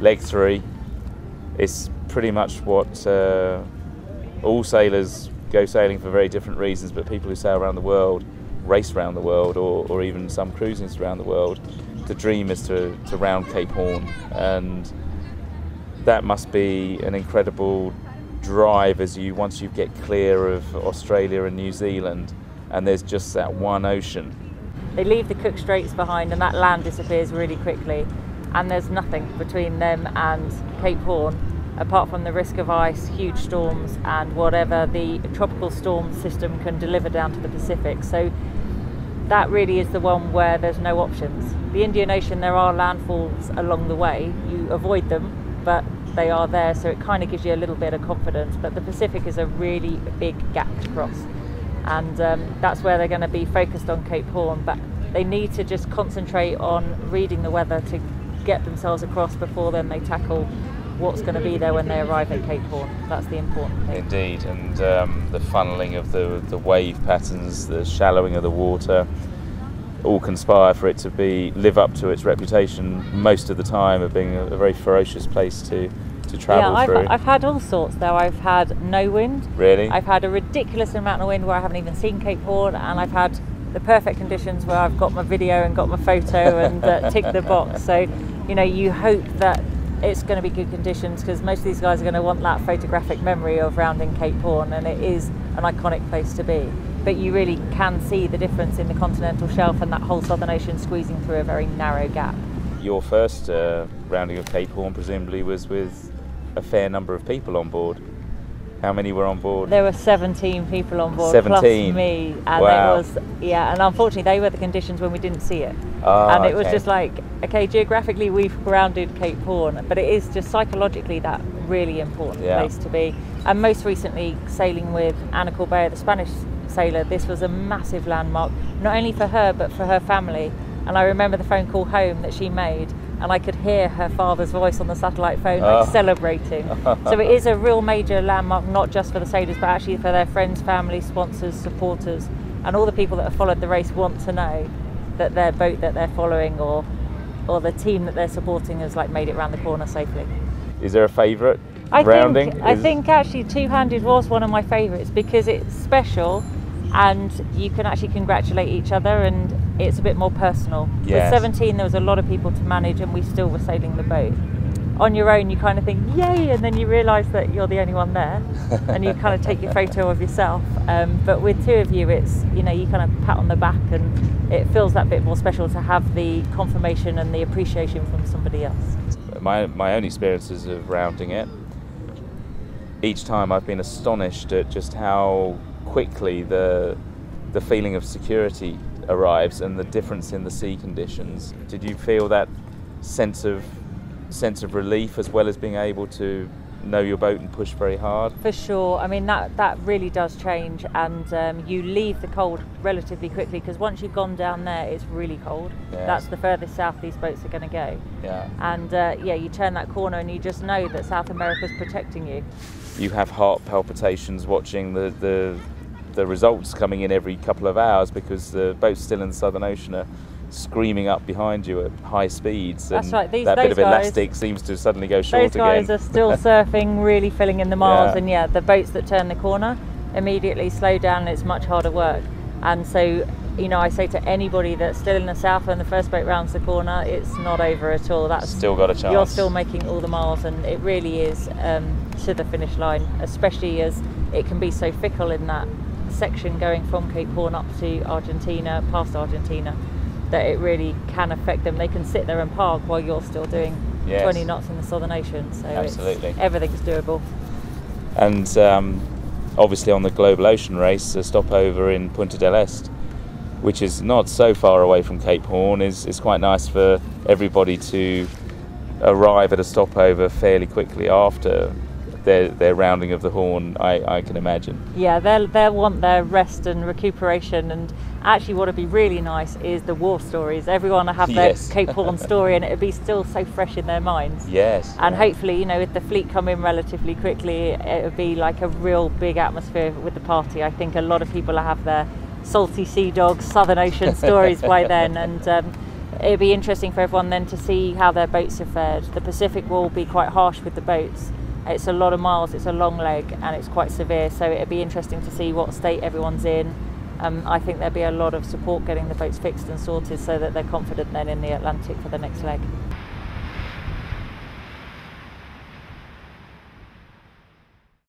leg 3. It's pretty much what all sailors go sailing for very different reasons, but people who sail around the world, race around the world, or even some cruising around the world, the dream is to round Cape Horn, and that must be an incredible drive once you get clear of Australia and New Zealand, and there's just that one ocean. They leave the Cook Straits behind and that land disappears really quickly, and there's nothing between them and Cape Horn apart from the risk of ice, huge storms, and whatever the tropical storm system can deliver down to the Pacific. So that really is the one where there's no options. The Indian Ocean, there are landfalls along the way. You avoid them, but they are there, so it kind of gives you a little bit of confidence. But the Pacific is a really big gap to cross, and that's where they're going to be focused on Cape Horn. But they need to just concentrate on reading the weather to get themselves across before then they tackle what's going to be there when they arrive at Cape Horn. That's the important thing. Indeed, and the funneling of the wave patterns, the shallowing of the water, all conspire for it to live up to its reputation most of the time of being a very ferocious place to travel through. I've had all sorts though. I've had no wind. Really? I've had a ridiculous amount of wind where I haven't even seen Cape Horn, and I've had the perfect conditions where I've got my video and got my photo and ticked the box. So, you know, you hope that it's going to be good conditions, because most of these guys are going to want that photographic memory of rounding Cape Horn, and it is an iconic place to be. But you really can see the difference in the continental shelf and that whole Southern Ocean squeezing through a very narrow gap. Your first rounding of Cape Horn presumably was with a fair number of people on board. How many were on board? There were 17 people on board, 17. plus me, and Wow. it was, and unfortunately they were the conditions when we didn't see it. Ah, and it was okay. just like, okay, geographically we've grounded Cape Horn, but it is just psychologically that really important place to be. And most recently, sailing with Ana Corbea, the Spanish sailor, this was a massive landmark, not only for her but for her family. And I remember the phone call home that she made, and I could hear her father's voice on the satellite phone, like celebrating. So it is a real major landmark, not just for the sailors, but actually for their friends, family, sponsors, supporters, and all the people that have followed the race want to know that their boat that they're following or the team that they're supporting has like made it around the corner safely. Is there a favourite rounding? I think actually two-handed was one of my favourites, because it's special and you can actually congratulate each other, and it's a bit more personal. Yes. With 17 there was a lot of people to manage, and we still were sailing the boat. On your own you kind of think yay, and then you realise that you're the only one there and you kind of take your photo of yourself, but with two of you, it's, you know, you kind of pat on the back, and it feels that bit more special to have the confirmation and the appreciation from somebody else. My own experiences of rounding it, each time I've been astonished at just how quickly the feeling of security arrives and the difference in the sea conditions. Did you feel that sense of relief as well as being able to know your boat and push very hard? For sure. I mean, that really does change, and you leave the cold relatively quickly, because once you've gone down there it's really cold. Yes. That's the furthest south these boats are going to go. Yeah. And you turn that corner and you just know that South America's protecting you. You have heart palpitations watching the results coming in every couple of hours, because the boats still in the Southern Ocean are screaming up behind you at high speeds. That's and right. That bit of elastic seems to suddenly go short again. Those guys again. are still surfing, really filling in the miles, and the boats that turn the corner immediately slow down, and it's much harder work. And so, you know, I say to anybody that's still in the south when the first boat rounds the corner, it's not over at all. That's still got a chance. You're still making all the miles, and it really is to the finish line, especially as it can be so fickle in that section going from Cape Horn up to Argentina, past Argentina, that it really can affect them. They can sit there and park while you're still doing 20 knots in the Southern Ocean. So absolutely, everything's doable. And obviously on the global ocean race, a stopover in Punta del Este, which is not so far away from Cape Horn, is quite nice for everybody to arrive at a stopover fairly quickly after their rounding of the Horn, I can imagine. Yeah, they'll want their rest and recuperation, and actually what would be really nice is the war stories. Everyone will have their Cape Horn story, and it'll be still so fresh in their minds. Yes. And hopefully, you know, if the fleet come in relatively quickly, it'll be like a real big atmosphere with the party. I think a lot of people will have their salty sea dogs, Southern Ocean stories by then, and it'll be interesting for everyone then to see how their boats have fared. The Pacific will be quite harsh with the boats. It's a lot of miles, it's a long leg, and it's quite severe, so it'll be interesting to see what state everyone's in. I think there'll be a lot of support getting the boats fixed and sorted so that they're confident then in the Atlantic for the next leg.